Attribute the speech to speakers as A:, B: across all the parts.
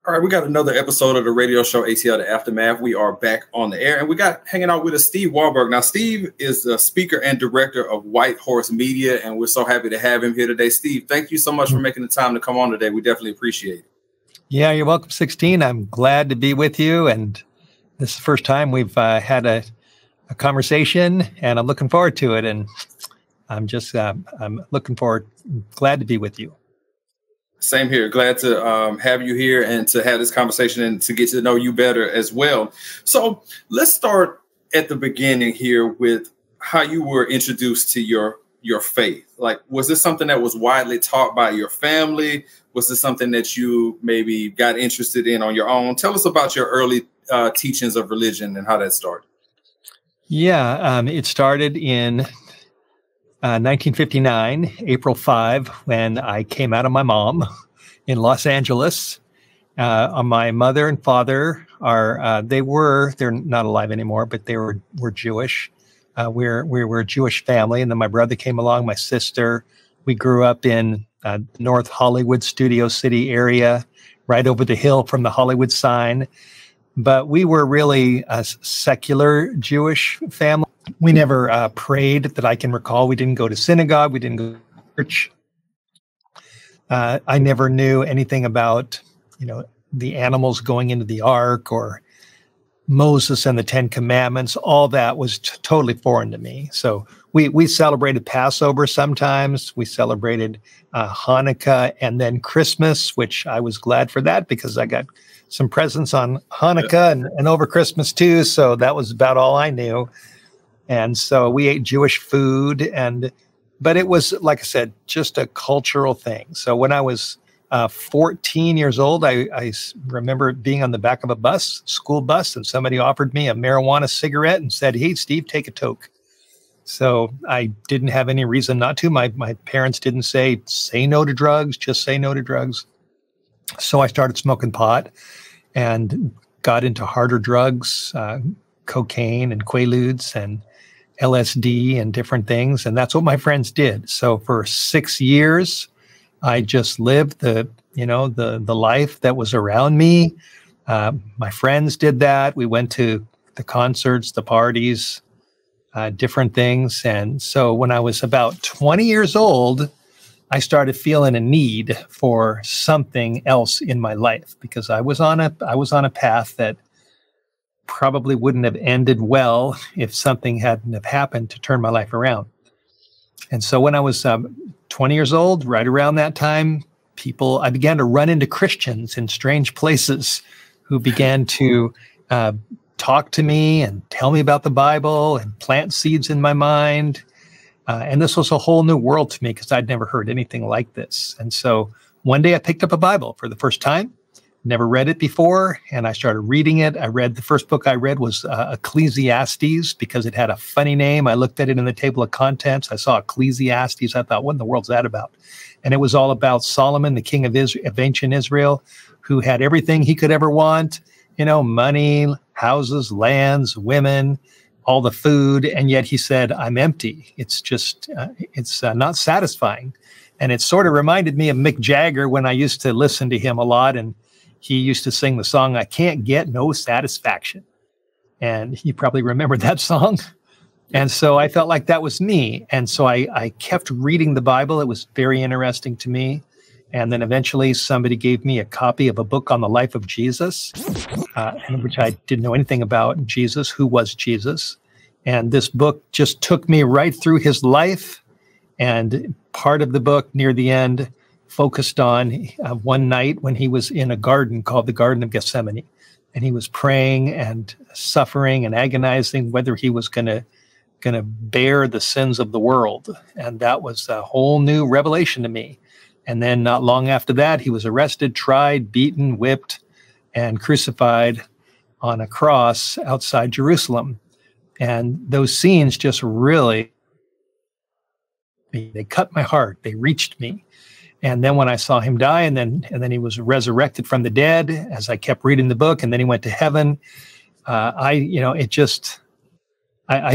A: All right, we got another episode of the radio show ATL The Aftermath. We are back on the air, and we got hanging out with us Steve Wohlberg. Now, Steve is the speaker and director of White Horse Media, and we're so happy to have him here today. Steve, thank you so much for making the time to come on today. We definitely appreciate it.
B: Yeah, you're welcome, 16. I'm glad to be with you, and this is the first time we've had a conversation, and I'm looking forward to it, and I'm looking forward, glad to be with you.
A: Same here. Glad to have you here and to have this conversation and to get to know you better as well. So let's start at the beginning here with how you were introduced to your faith. Like, was this something that was widely taught by your family? Was this something that you maybe got interested in on your own? Tell us about your early teachings of religion and how that started.
B: Yeah, it started in 1959, April 5, when I came out of my mom in Los Angeles. My mother and father they're not alive anymore, but they were Jewish. We were a Jewish family. And then my brother came along, my sister. We grew up in North Hollywood, Studio City area, right over the hill from the Hollywood sign. But we were really a secular Jewish family. We never prayed that I can recall. We didn't go to synagogue. We didn't go to church. I never knew anything about, the animals going into the ark or Moses and the Ten Commandments. All that was totally foreign to me. So we celebrated Passover sometimes. We celebrated Hanukkah and then Christmas, which I was glad for that because I got some presents on Hanukkah and over Christmas too. So that was about all I knew. And so we ate Jewish food, but it was, like I said, just a cultural thing. So when I was 14 years old, I remember being on the back of a school bus, and somebody offered me a marijuana cigarette and said, "Hey, Steve, take a toke." So I didn't have any reason not to. My parents didn't say no to drugs, just say no to drugs. So I started smoking pot and got into harder drugs, cocaine and Quaaludes and LSD and different things. And that's what my friends did. So for 6 years, I just lived the life that was around me. My friends did that. We went to the concerts, the parties, different things. And so when I was about 20 years old, I started feeling a need for something else in my life because I was on a path that probably wouldn't have ended well if something hadn't have happened to turn my life around. And so when I was 20 years old, right around that time, I began to run into Christians in strange places who began to talk to me and tell me about the Bible and plant seeds in my mind. And this was a whole new world to me because I'd never heard anything like this. And so one day I picked up a Bible for the first time. Never read it before, and I started reading it. The first book I read was Ecclesiastes because it had a funny name. I looked at it in the table of contents. I saw Ecclesiastes. I thought, what in the world's that about? And it was all about Solomon, the king of ancient Israel, who had everything he could ever want, money, houses, lands, women, all the food. And yet he said, I'm empty. It's just, it's not satisfying. And it sort of reminded me of Mick Jagger when I used to listen to him a lot. And he used to sing the song, I Can't Get No Satisfaction. And you probably remember that song. And so I felt like that was me. And so I kept reading the Bible. It was very interesting to me. And then eventually somebody gave me a copy of a book on the life of Jesus, which I didn't know anything about Jesus, who was Jesus. And this book just took me right through his life. And part of the book near the end focused on one night when he was in a garden called the Garden of Gethsemane. And he was praying and suffering and agonizing whether he was going to bear the sins of the world. And that was a whole new revelation to me. And then not long after that, he was arrested, tried, beaten, whipped, and crucified on a cross outside Jerusalem. And those scenes just really, they cut my heart. They reached me. And then when I saw him die, and then he was resurrected from the dead, as I kept reading the book, and then he went to heaven, I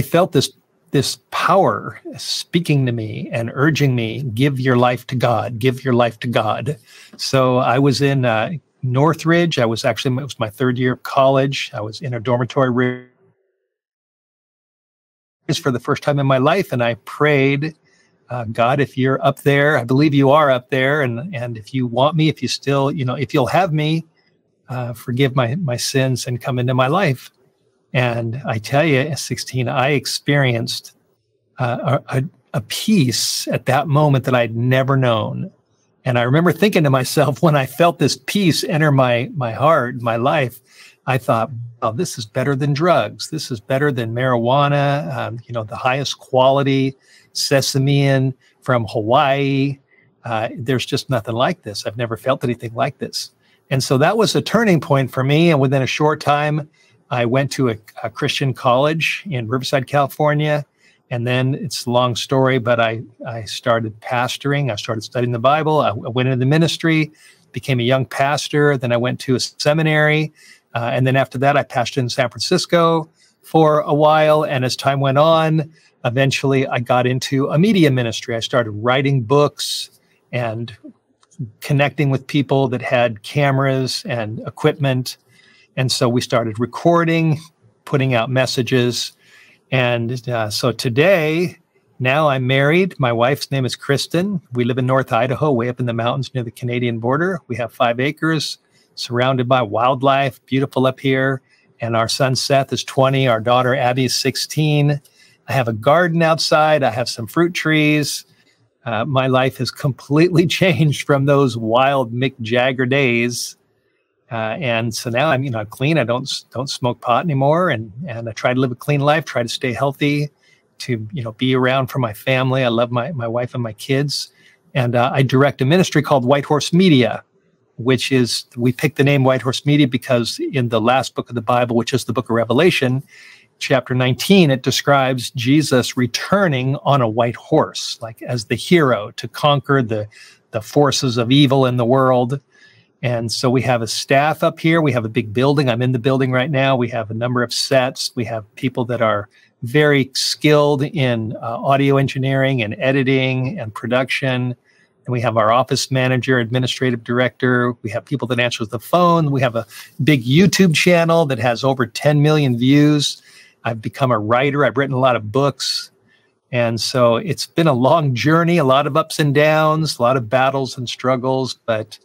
B: felt this power speaking to me and urging me, give your life to God, give your life to God. So I was in Northridge. It was my third year of college. I was in a dormitory for the first time in my life, and I prayed, God, if you're up there, I believe you are up there, and if you want me, if you still, if you'll have me, forgive my sins and come into my life. And I tell you, at 16, I experienced a peace at that moment that I'd never known. And I remember thinking to myself, when I felt this peace enter my heart, my life, I thought, oh, this is better than drugs. This is better than marijuana, the highest quality sesamean from Hawaii. There's just nothing like this. I've never felt anything like this. And so that was a turning point for me. And within a short time, I went to a Christian college in Riverside, California. And then it's a long story, but I started pastoring. I started studying the Bible. I went into the ministry, became a young pastor. Then I went to a seminary. And then after that, I pastored in San Francisco for a while. And as time went on, eventually I got into a media ministry. I started writing books and connecting with people that had cameras and equipment. And so we started recording, putting out messages. And so today, now I'm married. My wife's name is Kristen. We live in North Idaho, way up in the mountains near the Canadian border. We have 5 acres, surrounded by wildlife, beautiful up here. And our son Seth is 20. Our daughter Abby is 16. I have a garden outside. I have some fruit trees. My life has completely changed from those wild Mick Jagger days. And so now I'm, clean. I don't smoke pot anymore. And I try to live a clean life, try to stay healthy, to, be around for my family. I love my wife and my kids. And I direct a ministry called White Horse Media, which is, we picked the name White Horse Media because in the last book of the Bible, which is the book of Revelation, chapter 19, it describes Jesus returning on a white horse, like as the hero to conquer the forces of evil in the world. And so we have a staff up here. We have a big building. I'm in the building right now. We have a number of sets. We have people that are very skilled in audio engineering and editing and production. And we have our office manager, administrative director. We have people that answer the phone. We have a big YouTube channel that has over 10 million views. I've become a writer. I've written a lot of books. And so it's been a long journey, a lot of ups and downs, a lot of battles and struggles, but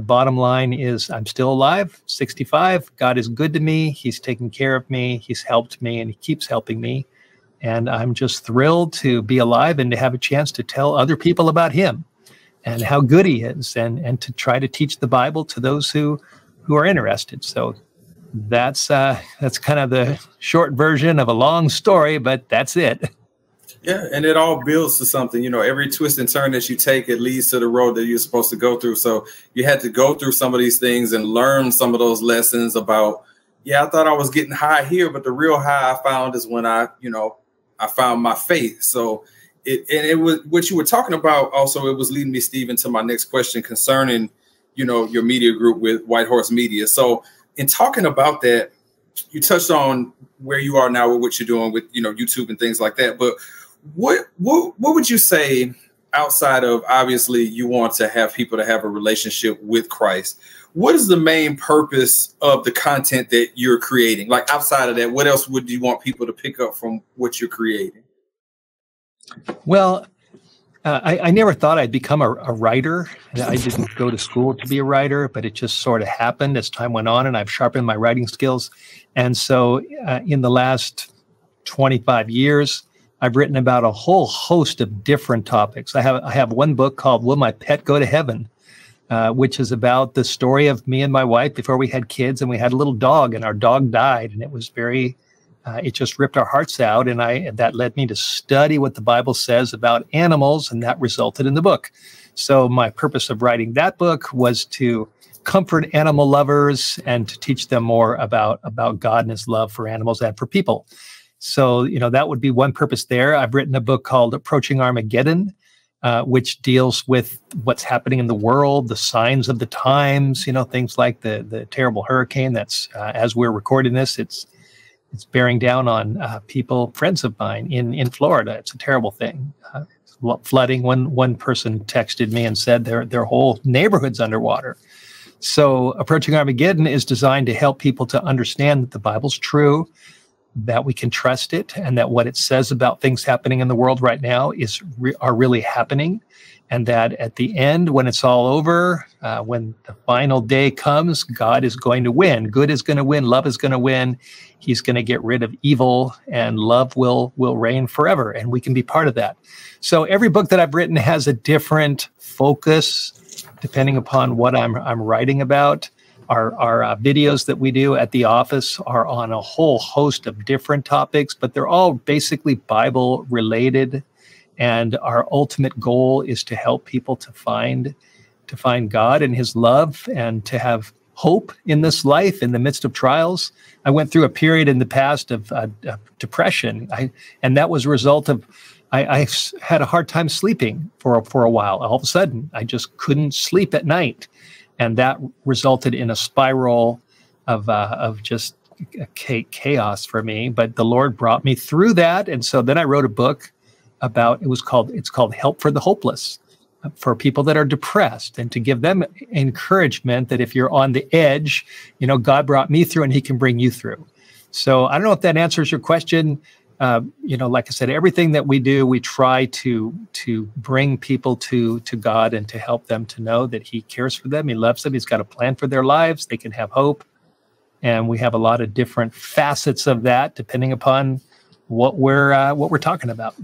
B: bottom line is I'm still alive, 65. God is good to me. He's taken care of me. He's helped me, and he keeps helping me. And I'm just thrilled to be alive and to have a chance to tell other people about him and how good he is, and to try to teach the Bible to those who are interested. So that's kind of the short version of a long story, but that's it.
A: Yeah, and it all builds to something. Every twist and turn that you take, it leads to the road that you're supposed to go through. So you had to go through some of these things and learn some of those lessons about, I thought I was getting high here, but the real high I found is when I found my faith. So it was what you were talking about. Also, it was leading me, Steve, into my next question concerning, your media group with White Horse Media. So in talking about that, you touched on where you are now with what you're doing with, YouTube and things like that. But what would you say, outside of obviously you want to have people to have a relationship with Christ, what is the main purpose of the content that you're creating? Like outside of that, what else would you want people to pick up from what you're creating?
B: Well, I never thought I'd become a writer. I didn't go to school to be a writer, but it just sort of happened as time went on, and I've sharpened my writing skills. And so in the last 25 years, I've written about a whole host of different topics. I have one book called Will My Pet Go to Heaven, which is about the story of me and my wife before we had kids, and we had a little dog, and our dog died, and it was very, it just ripped our hearts out. And that led me to study what the Bible says about animals, and that resulted in the book. So my purpose of writing that book was to comfort animal lovers and to teach them more about God and his love for animals and for people. So, that would be one purpose there. I've written a book called Approaching Armageddon, which deals with what's happening in the world, the signs of the times, things like the terrible hurricane that's, as we're recording this, it's bearing down on people, friends of mine in Florida. It's a terrible thing. Flooding. One person texted me and said their whole neighborhood's underwater. So Approaching Armageddon is designed to help people to understand that the Bible's true, that we can trust it, and that what it says about things happening in the world right now are really happening. And that at the end, when it's all over, when the final day comes, God is going to win. Good is going to win. Love is going to win. He's going to get rid of evil, and love will reign forever. And we can be part of that. So every book that I've written has a different focus depending upon what I'm writing about. Our videos that we do at the office are on a whole host of different topics, but they're all basically Bible related. And our ultimate goal is to help people to find God and his love, and to have hope in this life in the midst of trials. I went through a period in the past of depression, and that was a result of I had a hard time sleeping for a while. All of a sudden, I just couldn't sleep at night, and that resulted in a spiral of just chaos for me. But the Lord brought me through that, and so then I wrote a book about, it's called Help for the Hopeless, for people that are depressed, and to give them encouragement that if you're on the edge, God brought me through and he can bring you through. So I don't know if that answers your question. Like I said, everything that we do, we try to bring people to God and to help them to know that he cares for them. He loves them. He's got a plan for their lives. They can have hope. And we have a lot of different facets of that, depending upon what we're talking about.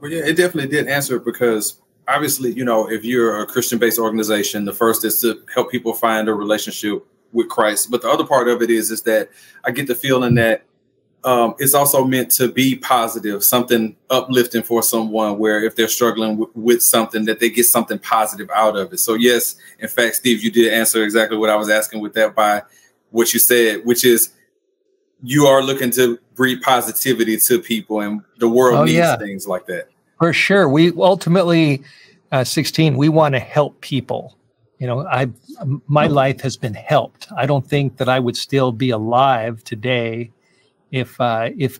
A: Well, yeah, it definitely did answer it, because obviously, if you're a Christian-based organization, the first is to help people find a relationship with Christ. But the other part of it is that I get the feeling that it's also meant to be positive, something uplifting for someone, where if they're struggling with something, that they get something positive out of it. So yes, in fact, Steve, you did answer exactly what I was asking with that by what you said, which is you are looking to breed positivity to people, and the world needs things like that.
B: For sure. We ultimately, 16, we want to help people. My life has been helped. I don't think that I would still be alive today if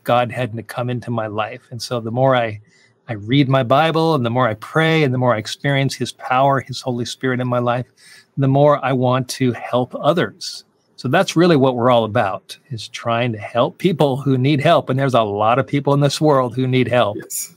B: God hadn't come into my life. And so the more I read my Bible, and the more I pray, and the more I experience his power, his Holy Spirit in my life, the more I want to help others. So that's really what we're all about, is trying to help people who need help. And there's a lot of people in this world who need help.
A: Yes,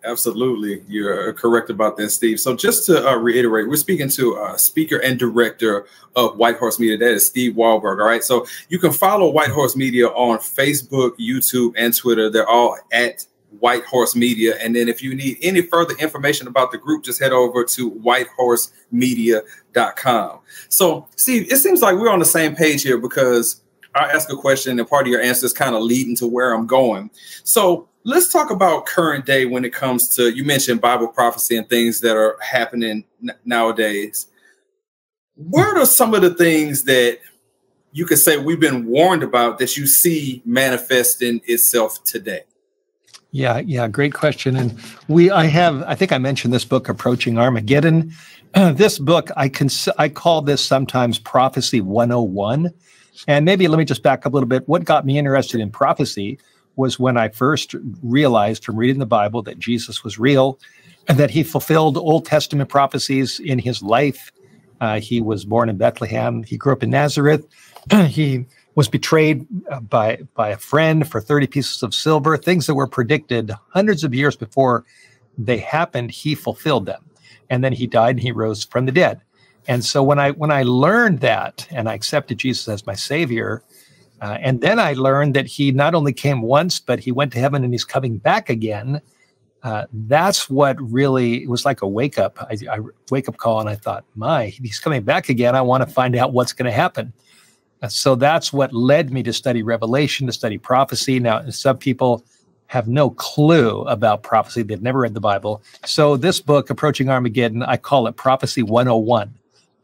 A: absolutely. You're correct about that, Steve. So just to reiterate, we're speaking to speaker and director of White Horse Media. That is Steve Wohlberg. All right. So you can follow White Horse Media on Facebook, YouTube, and Twitter. They're all at White Horse Media. And then if you need any further information about the group, just head over to whitehorsemedia.com. So, Steve, it seems like we're on the same page here, because I ask a question and part of your answer is kind of leading to where I'm going. So let's talk about current day when it comes to, you mentioned Bible prophecy and things that are happening nowadays. What are some of the things that you could say we've been warned about that you see manifesting itself today?
B: Yeah, great question. And I think I mentioned this book, Approaching Armageddon. This book, I call this sometimes Prophecy 101. And maybe let me just back up a little bit. What got me interested in prophecy was when I first realized from reading the Bible that Jesus was real, and that he fulfilled Old Testament prophecies in his life. He was born in Bethlehem. He grew up in Nazareth. He was betrayed by a friend for 30 pieces of silver. Things that were predicted hundreds of years before they happened, he fulfilled them. And then he died and he rose from the dead. And so when I learned that, and I accepted Jesus as my Savior, and then I learned that he not only came once, but he went to heaven and he's coming back again. That's what really, it was like a wake up call. And I thought, he's coming back again. I want to find out what's going to happen. So that's what led me to study Revelation, to study prophecy. Now, some people have no clue about prophecy. They've never read the Bible. So this book, Approaching Armageddon, I call it Prophecy 101.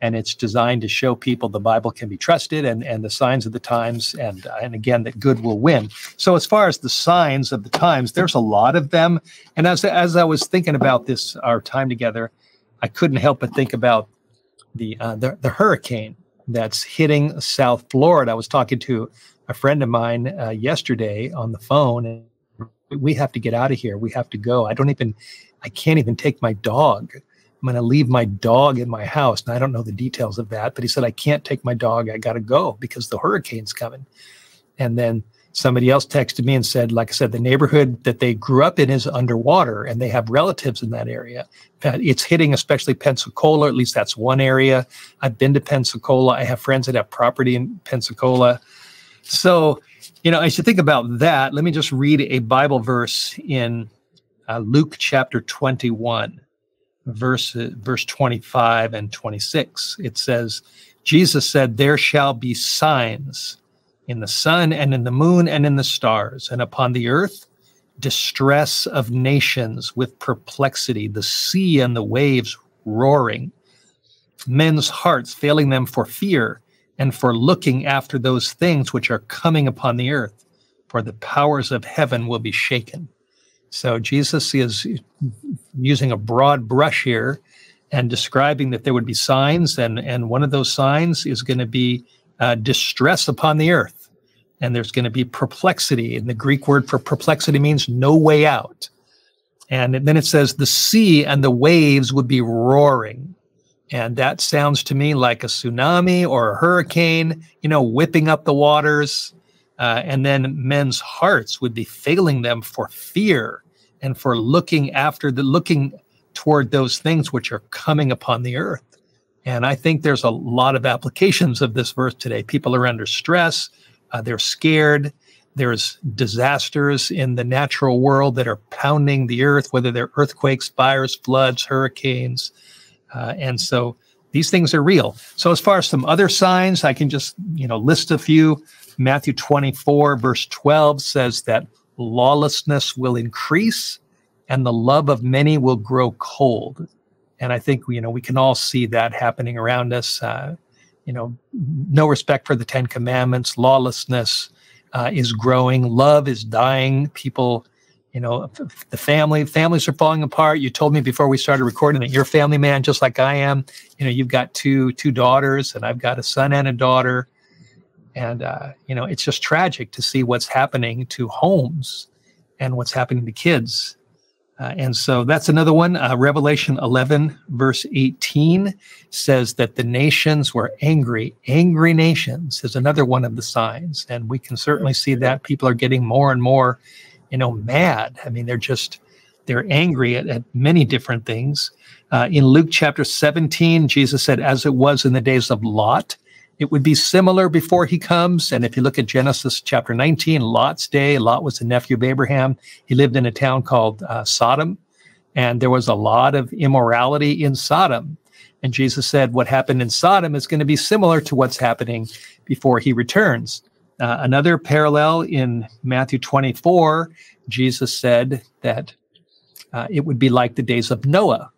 B: And it's designed to show people the Bible can be trusted, and the signs of the times, and again, that good will win. So as far as the signs of the times, there's a lot of them. And as I was thinking about this, our time together, I couldn't help but think about the hurricane that's hitting South Florida. I was talking to a friend of mine yesterday on the phone, and we have to get out of here. We have to go. I can't even take my dog. I'm going to leave my dog in my house. And I don't know the details of that, but he said, I can't take my dog. I got to go because the hurricane's coming. And then somebody else texted me and said, like I said, the neighborhood that they grew up in is underwater and they have relatives in that area. It's hitting especially Pensacola. At least that's one area. I've been to Pensacola. I have friends that have property in Pensacola. So, as you think about that, let me just read a Bible verse in Luke chapter 21, verse 25 and 26. It says, Jesus said, there shall be signs in the sun and in the moon and in the stars, and upon the earth, distress of nations with perplexity, the sea and the waves roaring, men's hearts failing them for fear and for looking after those things which are coming upon the earth, for the powers of heaven will be shaken. So Jesus is using a broad brush here and describing that there would be signs, and one of those signs is going to be distress upon the earth. And there's going to be perplexity. And the Greek word for perplexity means no way out. And then it says the sea and the waves would be roaring. And that sounds to me like a tsunami or a hurricane, whipping up the waters. And then men's hearts would be failing them for fear and for looking toward those things which are coming upon the earth. And I think there's a lot of applications of this verse today. People are under stress. They're scared. There's disasters in the natural world that are pounding the earth, whether they're earthquakes, fires, floods, hurricanes. And so these things are real. So as far as some other signs, I can just, list a few. Matthew 24, verse 12 says that lawlessness will increase and the love of many will grow cold. And I think, we can all see that happening around us. No respect for the Ten Commandments, lawlessness is growing, love is dying. People, the families are falling apart. You told me before we started recording that you're a family man, just like I am. You've got two daughters, and I've got a son and a daughter. And, it's just tragic to see what's happening to homes and what's happening to kids. And so that's another one. Revelation 11, verse 18 says that the nations were angry. Angry nations is another one of the signs. And we can certainly see that people are getting more and more, mad. I mean, they're angry at many different things. In Luke chapter 17, Jesus said, as it was in the days of Lot, it would be similar before he comes. And if you look at Genesis chapter 19, Lot's day, Lot was the nephew of Abraham. He lived in a town called Sodom, and there was a lot of immorality in Sodom. And Jesus said what happened in Sodom is going to be similar to what's happening before he returns. Another parallel in Matthew 24, Jesus said that it would be like the days of Noah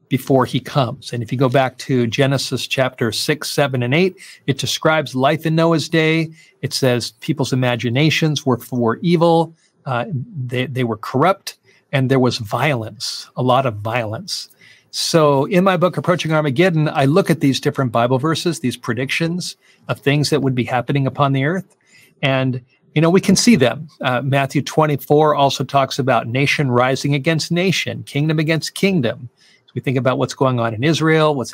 B: before he comes. And if you go back to Genesis chapter 6, 7, and 8, it describes life in Noah's day. It says people's imaginations were for evil. They were corrupt, and there was violence, a lot of violence. So in my book, Approaching Armageddon, I look at these different Bible verses, these predictions of things that would be happening upon the earth. And, we can see them. Matthew 24 also talks about nation rising against nation, kingdom against kingdom. We think about what's going on in Israel, what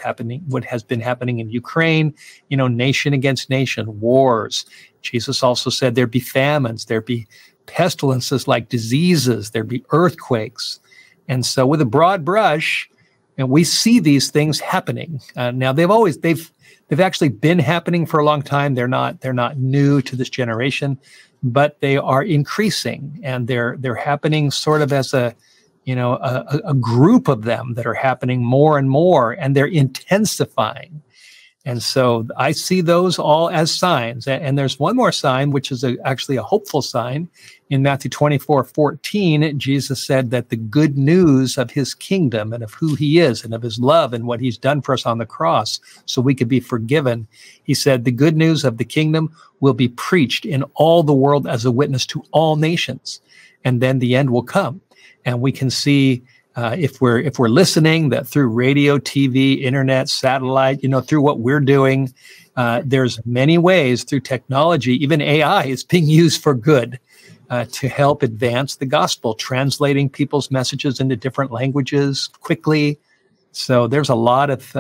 B: has been happening in Ukraine, nation against nation, wars. Jesus also said there'd be famines, there'd be pestilences like diseases, there'd be earthquakes. And so with a broad brush, we see these things happening. Now they've actually been happening for a long time. They're not new to this generation, but they are increasing, and they're happening sort of as a group of them that are happening more and more, and they're intensifying. And so I see those all as signs. And there's one more sign, which is actually a hopeful sign. In Matthew 24:14, Jesus said that the good news of his kingdom and of who he is and of his love and what he's done for us on the cross so we could be forgiven. He said the good news of the kingdom will be preached in all the world as a witness to all nations. And then the end will come. And we can see if we're listening, that through radio, TV, internet, satellite, through what we're doing, there's many ways through technology, even AI is being used for good to help advance the gospel, translating people's messages into different languages quickly. So there's a lot of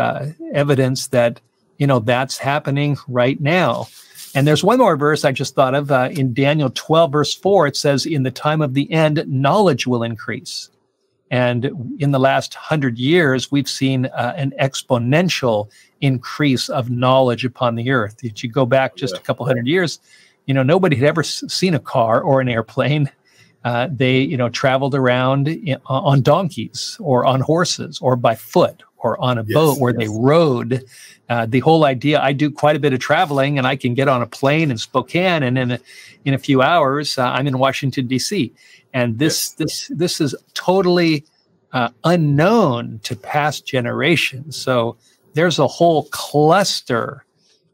B: evidence that, that's happening right now. And there's one more verse I just thought of in Daniel 12, verse 4. It says, in the time of the end, knowledge will increase. And in the last 100 years, we've seen an exponential increase of knowledge upon the earth. If you go back just a couple hundred years, nobody had ever seen a car or an airplane. They, traveled around on donkeys or on horses or by foot or on a boat where they rode. The whole idea, I do quite a bit of traveling, and I can get on a plane in Spokane, and in a few hours, I'm in Washington, D.C. And this is totally unknown to past generations. So there's a whole cluster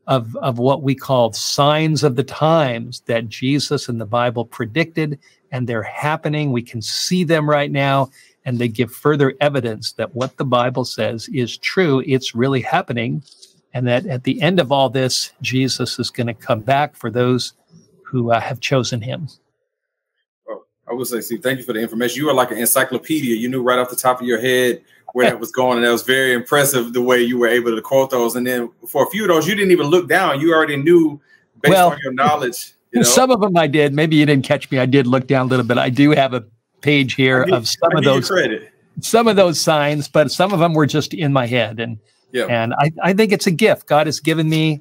B: of what we call signs of the times that Jesus and the Bible predicted, and they're happening. We can see them right now, and they give further evidence that what the Bible says is true. It's really happening, and that at the end of all this, Jesus is going to come back for those who have chosen him.
A: Well, I would say, Steve, thank you for the information. You are like an encyclopedia. You knew right off the top of your head where that was going, and that was very impressive the way you were able to quote those. And then for a few of those, you didn't even look down. You already knew based on your knowledge. Some
B: of them I did. Maybe you didn't catch me. I did look down a little bit. I do have a page here of some of those signs, but some of them were just in my head. And I think it's a gift God has given me.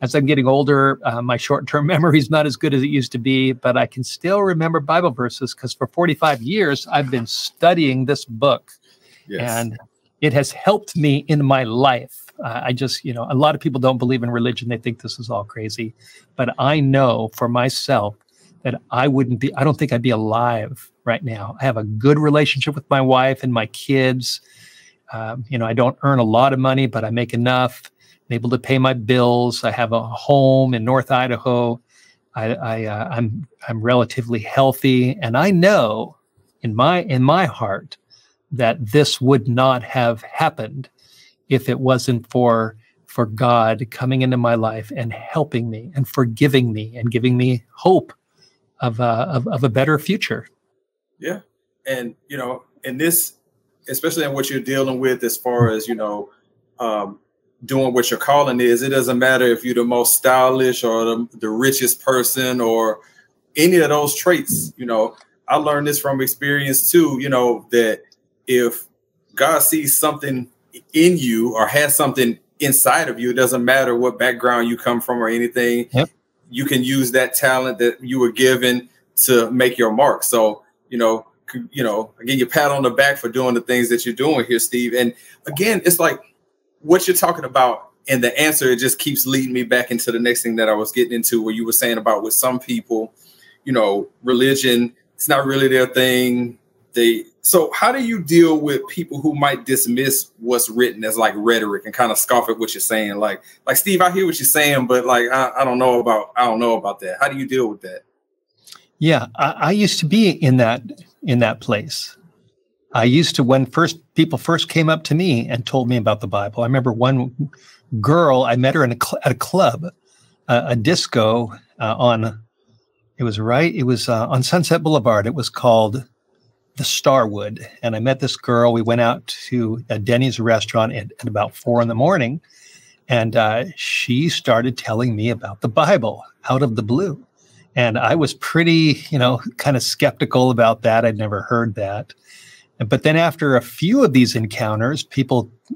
B: As I'm getting older, my short-term memory is not as good as it used to be, but I can still remember Bible verses because for 45 years, I've been studying this book. And it has helped me in my life. I just, a lot of people don't believe in religion. They think this is all crazy. But I know for myself that I don't think I'd be alive right now. I have a good relationship with my wife and my kids. I don't earn a lot of money, but I make enough. I'm able to pay my bills. I have a home in North Idaho. I'm relatively healthy. And I know in my heart that this would not have happened if it wasn't for God coming into my life and helping me and forgiving me and giving me hope of a better future.
A: Yeah. And, in this, especially in what you're dealing with as far as, doing what your calling is, it doesn't matter if you're the most stylish or the richest person or any of those traits. I learned this from experience too, that if God sees something in you or has something inside of you, it doesn't matter what background you come from or anything.
B: Yep.
A: You can use that talent that you were given to make your mark. So, again, you pat on the back for doing the things that you're doing here, Steve. And again, it's like what you're talking about and the answer, it just keeps leading me back into the next thing that I was getting into, where you were saying about with some people, religion, it's not really their thing. So how do you deal with people who might dismiss what's written as like rhetoric and kind of scoff at what you're saying? Like Steve, I hear what you're saying, but like, I don't know about that. How do you deal with that?
B: Yeah, I used to be in that place. I used to, when people first came up to me and told me about the Bible. I remember one girl, I met her at a club, a disco on Sunset Boulevard. It was called the Starwood. And I met this girl. We went out to a Denny's restaurant at about 4 a.m. And she started telling me about the Bible out of the blue. And I was pretty, kind of skeptical about that. I'd never heard that. But then after a few of these encounters,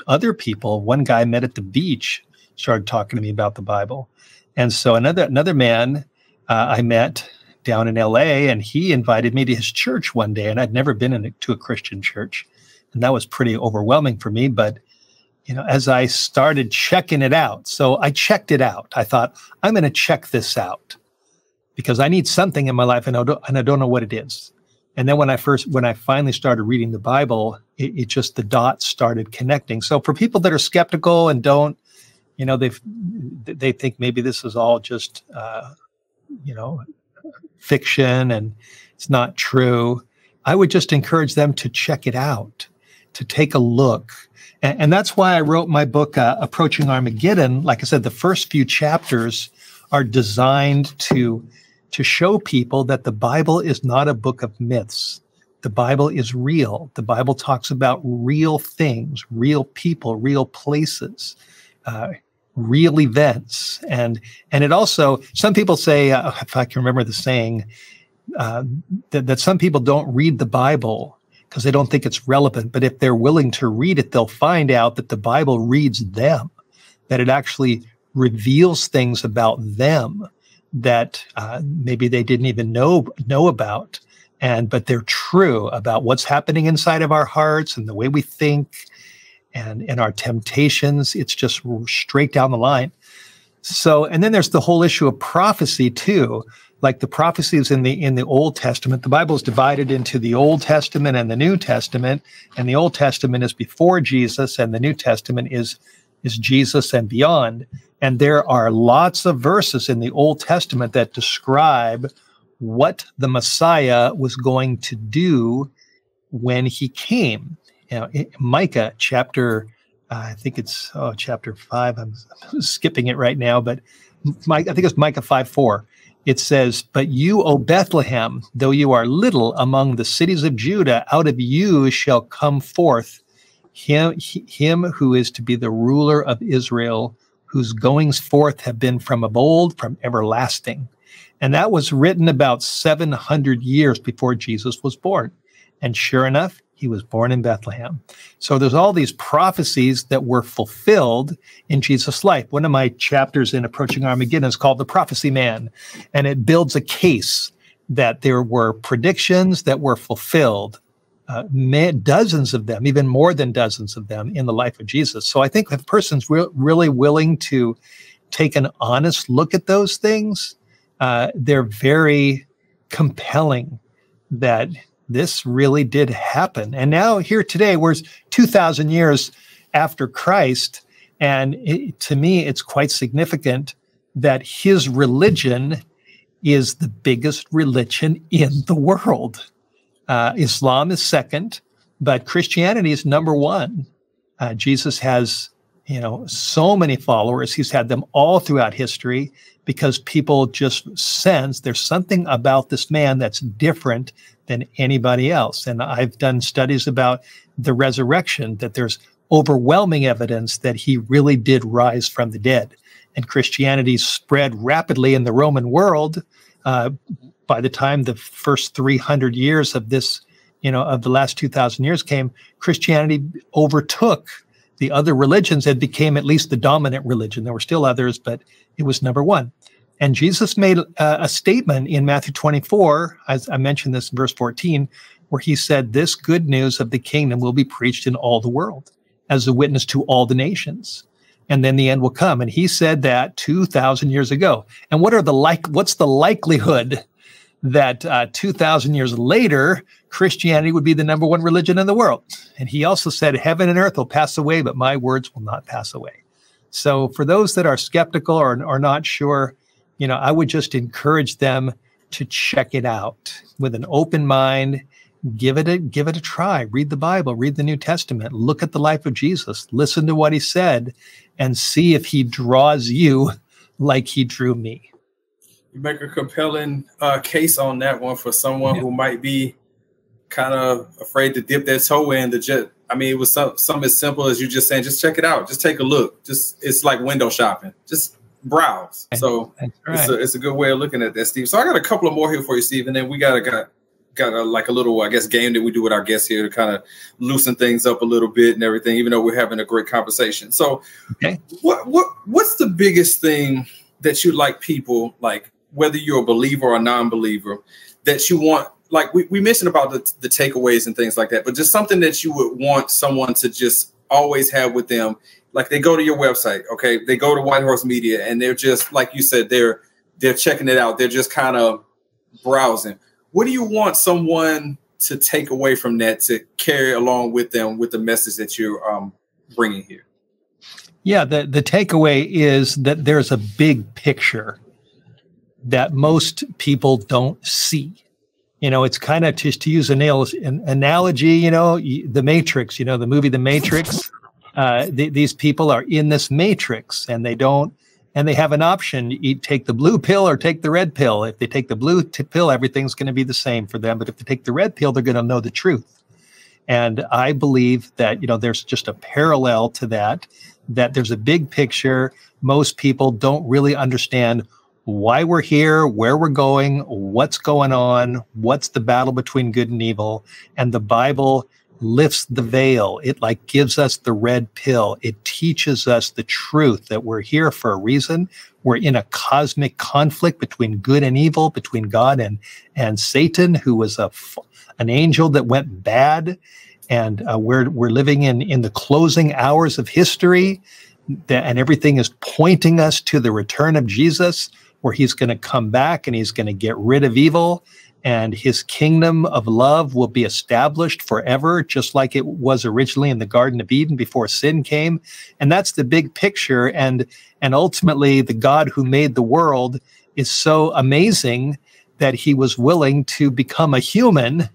B: other people, one guy I met at the beach started talking to me about the Bible. And so another man I met down in LA, and he invited me to his church one day, and I'd never been to a Christian church. And that was pretty overwhelming for me. But, as I started checking it out, so I checked it out. I thought, I'm going to check this out because I need something in my life, and I don't know what it is. And then when I finally started reading the Bible, it just, the dots started connecting. So for people that are skeptical and don't, they think maybe this is all just, fiction and it's not true. I would just encourage them to check it out, to take a look. And that's why I wrote my book, Approaching Armageddon. Like I said, the first few chapters are designed to show people that the Bible is not a book of myths. The Bible is real. The Bible talks about real things, real people, real places, real events. And it also, some people say, if I can remember the saying, that some people don't read the Bible because they don't think it's relevant. But if they're willing to read it, they'll find out that the Bible reads them, that it actually reveals things about them that maybe they didn't even know about. But they're true about what's happening inside of our hearts and the way we think and our temptations. It's just straight down the line. So, and then there's the whole issue of prophecy too. Like the prophecies in the Old Testament, the Bible is divided into the Old Testament and the New Testament, and the Old Testament is before Jesus, and the New Testament is Jesus and beyond. And there are lots of verses in the Old Testament that describe what the Messiah was going to do when he came. You know, Micah chapter, I think it's chapter 5. I'm skipping it right now, but I think it's Micah 5:4. It says, "But you, O Bethlehem, though you are little among the cities of Judah, out of you shall come forth him who is to be the ruler of Israel, whose goings forth have been from of old, from everlasting." And that was written about 700 years before Jesus was born. And sure enough, he was born in Bethlehem. So there's all these prophecies that were fulfilled in Jesus' life. One of my chapters in Approaching Armageddon is called The Prophecy Man, and it builds a case that there were predictions that were fulfilled, dozens of them, even more than dozens of them in the life of Jesus. So I think if a person's really willing to take an honest look at those things, they're very compelling that this really did happen. And now here today, we're 2,000 years after Christ. And to me, it's quite significant that his religion is the biggest religion in the world. Islam is second, but Christianity is number one. Jesus has, so many followers. He's had them all throughout history because people just sense there's something about this man that's different than anybody else. And I've done studies about the resurrection, that there's overwhelming evidence that he really did rise from the dead. And Christianity spread rapidly in the Roman world. By the time the first 300 years of this, of the last 2,000 years came, Christianity overtook the other religions and became at least the dominant religion. There were still others, but it was number one. And Jesus made a statement in Matthew 24, as I mentioned this in verse 14, where he said, "This good news of the kingdom will be preached in all the world as a witness to all the nations, and then the end will come." And he said that 2,000 years ago. And what's the likelihood that 2,000 years later, Christianity would be the number one religion in the world? And he also said, "Heaven and earth will pass away, but my words will not pass away." So for those that are skeptical or are not sure, I would just encourage them to check it out with an open mind. Give it a try. Read the Bible, read the New Testament, look at the life of Jesus, listen to what he said, and see if he draws you like he drew me.
A: You make a compelling case on that one for someone who might be kind of afraid to dip their toe in. It was something as simple as you just saying, just check it out, just take a look. It's like window shopping. Just browse. So right. It's a good way of looking at that, Steve. So I got a couple of more here for you, Steve, and then we got a little, I guess, game that we do with our guests here to kind of loosen things up a little bit and everything, even though we're having a great conversation. So what's the biggest thing that you like people, like whether you're a believer or a non-believer, that you want, like we mentioned about the takeaways and things like that, but just something that you would want someone to just always have with them? Like they go to your website, okay, they go to White Horse Media, and they're just, like you said, they're checking it out. They're just kind of browsing. What do you want someone to take away from that to carry along with them with the message that you're bringing here?
B: Yeah, the takeaway is that there's a big picture that most people don't see. It's kind of, just to use an analogy, the Matrix, the movie The Matrix. These people are in this matrix, and they don't and they have an option. You take the blue pill or take the red pill. If they take the blue pill, everything's going to be the same for them. But if they take the red pill, they're going to know the truth. And I believe that, there's just a parallel to that there's a big picture. Most people don't really understand why we're here, where we're going, what's going on, what's the battle between good and evil. And the Bible lifts the veil. It gives us the red pill. It teaches us the truth that we're here for a reason. We're in a cosmic conflict between good and evil, between God and Satan, who was an angel that went bad. And we're living in the closing hours of history, and everything is pointing us to the return of Jesus, where he's going to come back and he's going to get rid of evil, and his kingdom of love will be established forever, just like it was originally in the Garden of Eden before sin came. And that's the big picture. And ultimately, the God who made the world is so amazing that he was willing to become a human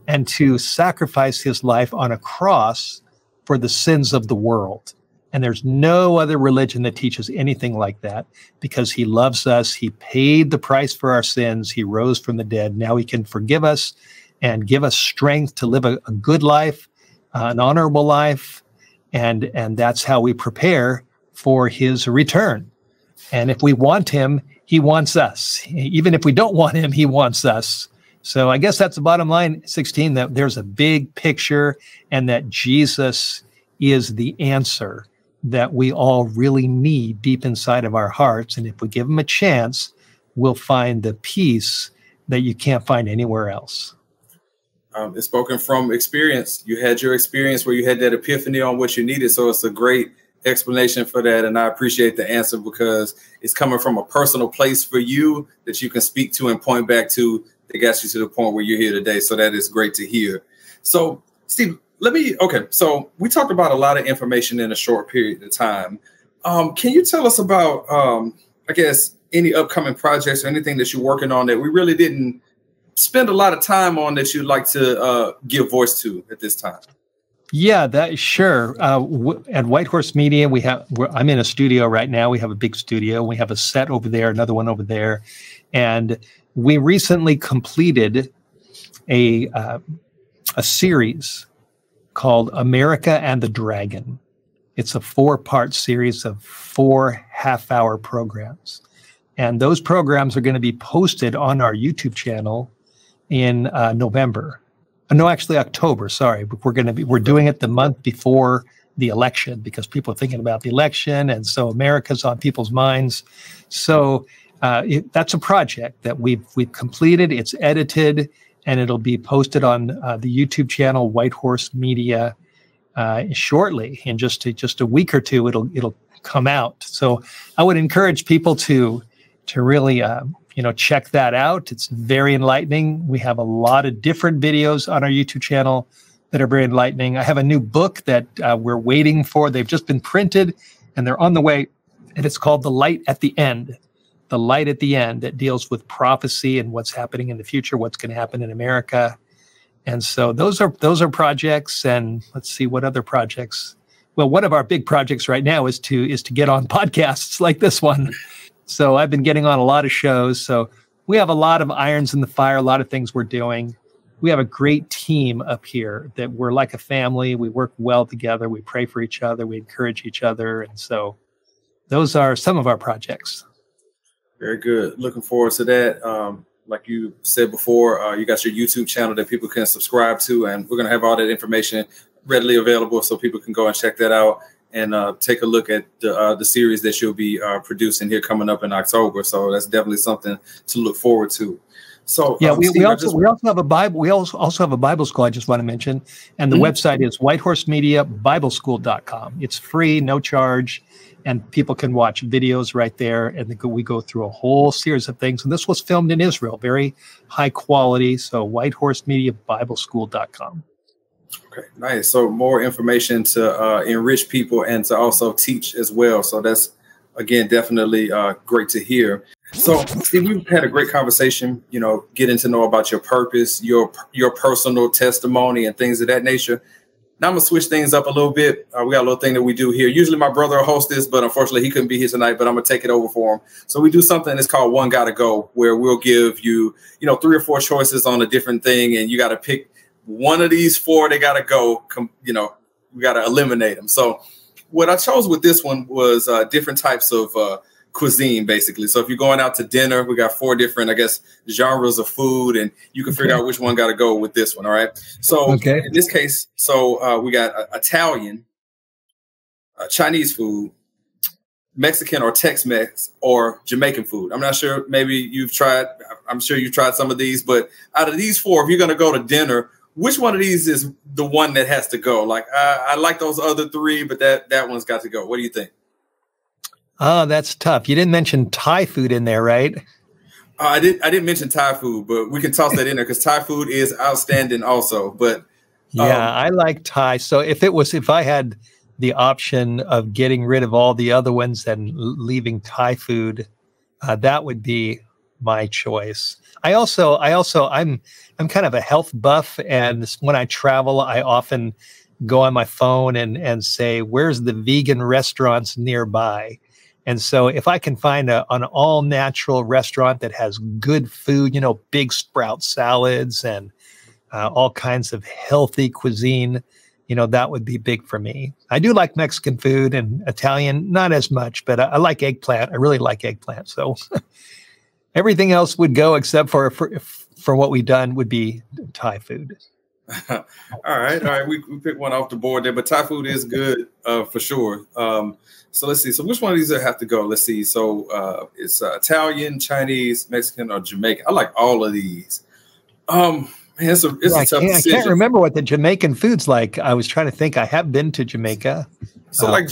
B: and to sacrifice his life on a cross for the sins of the world. And there's no other religion that teaches anything like that, because he loves us. He paid the price for our sins. He rose from the dead. Now he can forgive us and give us strength to live a good life, an honorable life. And that's how we prepare for his return. And if we want him, he wants us. Even if we don't want him, he wants us. So I guess that's the bottom line, 16, that there's a big picture and that Jesus is the answer that we all really need deep inside of our hearts. And if we give him a chance, we'll find the peace that you can't find anywhere else.
A: It's spoken from experience. You had your experience where you had that epiphany on what you needed. So it's a great explanation for that. And I appreciate the answer, because it's coming from a personal place for you that you can speak to and point back to that got you to the point where you're here today. So that is great to hear. So Steve, so we talked about a lot of information in a short period of time. Can you tell us about, I guess, any upcoming projects or anything that you're working on that we really didn't spend a lot of time on that you'd like to give voice to at this time?
B: Yeah, sure. At White Horse Media, I'm in a studio right now. We have a big studio. We have a set over there, another one over there. And we recently completed a series called America and the Dragon. It's a 4-part series of 4 half-hour programs. And those programs are going to be posted on our YouTube channel in November. No, actually October, sorry. We're doing it the month before the election, because people are thinking about the election, and so America's on people's minds. So that's a project that we've completed. It's edited, and it'll be posted on the YouTube channel White Horse Media shortly. In just a week or two, it'll come out. So I would encourage people to really check that out. It's very enlightening. We have a lot of different videos on our YouTube channel that are very enlightening. I have a new book that we're waiting for. They've just been printed and they're on the way, and it's called The Light at the End. The Light at the End, that deals with prophecy and what's happening in the future, what's going to happen in America. And so those are projects. And let's see what other projects. Well, one of our big projects right now is to get on podcasts like this one. So I've been getting on a lot of shows. So we have a lot of irons in the fire, a lot of things we're doing. We have a great team up here that we're like a family. We work well together. We pray for each other. We encourage each other. And so those are some of our projects.
A: Very good. Looking forward to that. Like you said before, you got your YouTube channel that people can subscribe to, and we're going to have all that information readily available so people can go and check that out and take a look at the series that you'll be producing here coming up in October. So that's definitely something to look forward to. So
B: yeah, we also have a Bible. We also have a Bible school. I just want to mention, and the website is whitehorsemediabibleschool.com. It's free, no charge, and people can watch videos right there. And we go through a whole series of things. And this was filmed in Israel, very high quality. So whitehorsemediabibleschool.com.
A: Okay, nice. So more information to enrich people and to also teach as well. So that's, again, definitely great to hear. So Steve, we've had a great conversation, getting to know about your purpose, your personal testimony and things of that nature. Now I'm gonna switch things up a little bit. We got a little thing that we do here. Usually my brother will host this, but unfortunately he couldn't be here tonight, but I'm gonna take it over for him. So we do something that's called One Gotta Go, where we'll give you, 3 or 4 choices on a different thing, and you got to pick one of these 4 that gotta go. We got to eliminate them. So what I chose with this one was different types of cuisine, basically. So if you're going out to dinner, we got 4 different, I guess, genres of food, and you can figure out which one got to go with this one. All right. So in this case, we got Italian, Chinese food, Mexican or Tex-Mex, or Jamaican food. I'm not sure. Maybe I'm sure you've tried some of these, but out of these 4, if you're going to go to dinner, which one of these is the one that has to go? Like, I like those other 3, but that one's got to go. What do you think?
B: Oh, that's tough. You didn't mention Thai food in there, right?
A: I didn't mention Thai food, but we can toss that in there because Thai food is outstanding also. But
B: yeah, I like Thai. So if I had the option of getting rid of all the other ones and leaving Thai food, that would be my choice. I'm kind of a health buff, and when I travel, I often go on my phone and say, where's the vegan restaurants nearby? And so if I can find an all natural restaurant that has good food, big sprout salads and all kinds of healthy cuisine, that would be big for me. I do like Mexican food and Italian, not as much, but I like eggplant. I really like eggplant. So everything else would go except for what we've done would be Thai food.
A: All right. We picked one off the board there, but Thai food is good for sure. So let's see. So which one of these have to go? Let's see. So it's Italian, Chinese, Mexican, or Jamaican. I like all of these. Man, it's a tough decision.
B: I can't remember what the Jamaican food's like. I was trying to think. I have been to Jamaica.
A: So like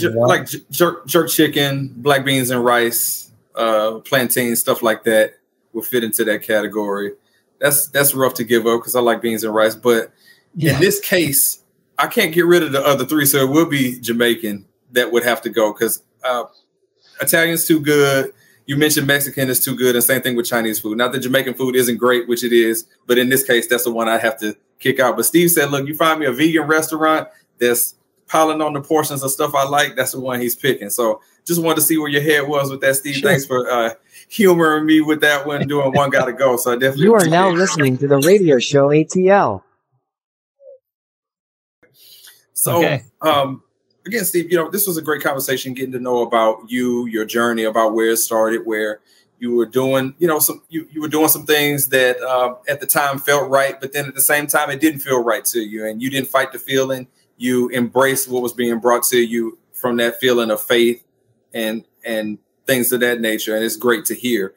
A: jerk chicken, black beans and rice, plantain, stuff like that will fit into that category. That's rough to give up because I like beans and rice. But in this case, I can't get rid of the other 3, so it will be Jamaican that would have to go because Italian's too good. You mentioned Mexican is too good, and same thing with Chinese food. Not that Jamaican food isn't great, which it is, but in this case, that's the one I have to kick out. But Steve said, look, you find me a vegan restaurant that's piling on the portions of stuff I like, that's the one he's picking. So just wanted to see where your head was with that, Steve. Sure. Thanks for humoring me with that one, doing One Gotta Go. So I definitely.
C: You are now listening to the radio show ATL.
A: So, again, Steve, this was a great conversation, getting to know about you, your journey, about where it started, where you were doing, you were doing some things that at the time felt right, but then at the same time, it didn't feel right to you, and you didn't fight the feeling. You embraced what was being brought to you from that feeling of faith and things of that nature, and it's great to hear.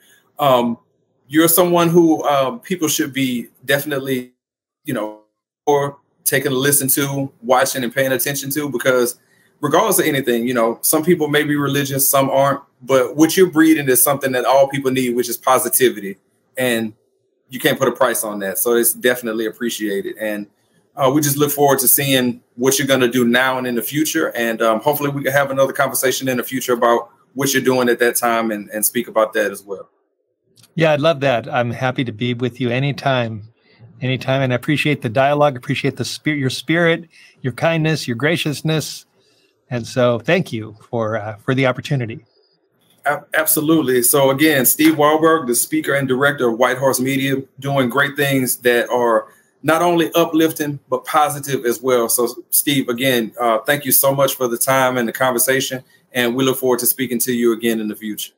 A: You're someone who people should be definitely, or taking a listen to, watching, and paying attention to, because regardless of anything, some people may be religious, some aren't, but what you're breeding is something that all people need, which is positivity, and you can't put a price on that. So it's definitely appreciated, and we just look forward to seeing what you're going to do now and in the future, and hopefully we can have another conversation in the future about what you're doing at that time and speak about that as well.
B: Yeah, I'd love that. I'm happy to be with you anytime. And I appreciate the dialogue, appreciate the spirit, your kindness, your graciousness. And so thank you for the opportunity.
A: Absolutely. So again, Steve Wohlberg, the speaker and director of White Horse Media, doing great things that are not only uplifting, but positive as well. So Steve, again, thank you so much for the time and the conversation. And we look forward to speaking to you again in the future.